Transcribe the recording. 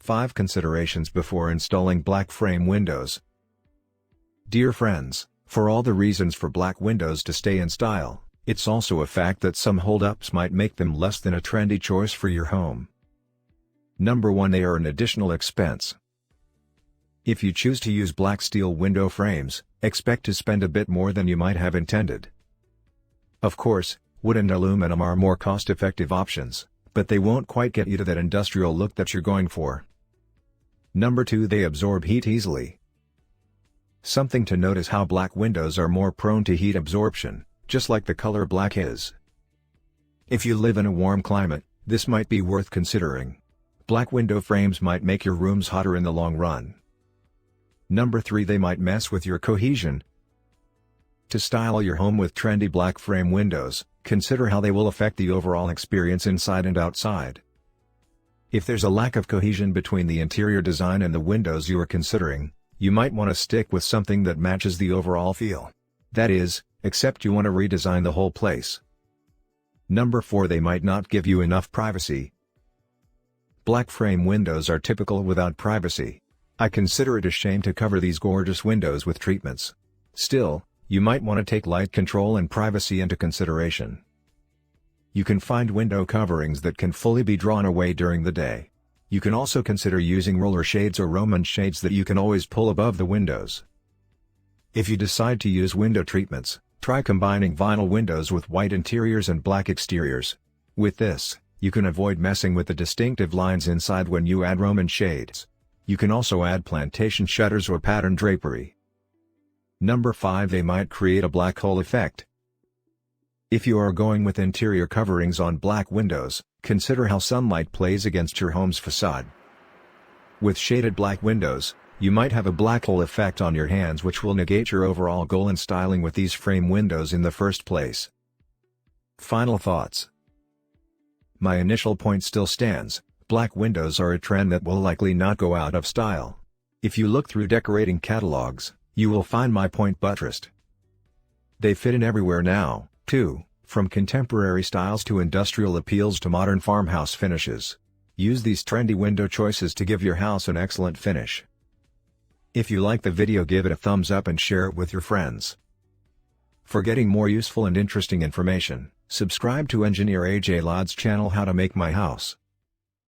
5 Considerations before installing black frame windows. Dear friends, for all the reasons for black windows to stay in style, it's also a fact that some hold-ups might make them less than a trendy choice for your home. Number 1. They are an additional expense. If you choose to use black steel window frames, expect to spend a bit more than you might have intended. Of course, wood and aluminum are more cost-effective options, but they won't quite get you to that industrial look that you're going for. Number 2. They absorb heat easily. Something to note is how black windows are more prone to heat absorption, just like the color black is. If you live in a warm climate, this might be worth considering. Black window frames might make your rooms hotter in the long run. Number 3. They might mess with your cohesion. To style your home with trendy black frame windows, consider how they will affect the overall experience inside and outside. If there's a lack of cohesion between the interior design and the windows you are considering, you might want to stick with something that matches the overall feel. That is, except you want to redesign the whole place. Number 4. They might not give you enough privacy. Black frame windows are typical without privacy. I consider it a shame to cover these gorgeous windows with treatments. Still, you might want to take light control and privacy into consideration. You can find window coverings that can fully be drawn away during the day. You can also consider using roller shades or Roman shades that you can always pull above the windows. If you decide to use window treatments, try combining vinyl windows with white interiors and black exteriors. With this, you can avoid messing with the distinctive lines inside when you add Roman shades. You can also add plantation shutters or pattern drapery. Number 5. They might create a black hole effect. If you are going with interior coverings on black windows, consider how sunlight plays against your home's facade. With shaded black windows, you might have a black hole effect on your hands, which will negate your overall goal in styling with these frame windows in the first place. Final thoughts. My initial point still stands: black windows are a trend that will likely not go out of style. If you look through decorating catalogs, you will find my point buttressed. They fit in everywhere now, too, from contemporary styles to industrial appeals to modern farmhouse finishes. Use these trendy window choices to give your house an excellent finish. If you like the video, give it a thumbs up and share it with your friends. For getting more useful and interesting information, subscribe to Engineer AJ Ladd's channel How to Make My House.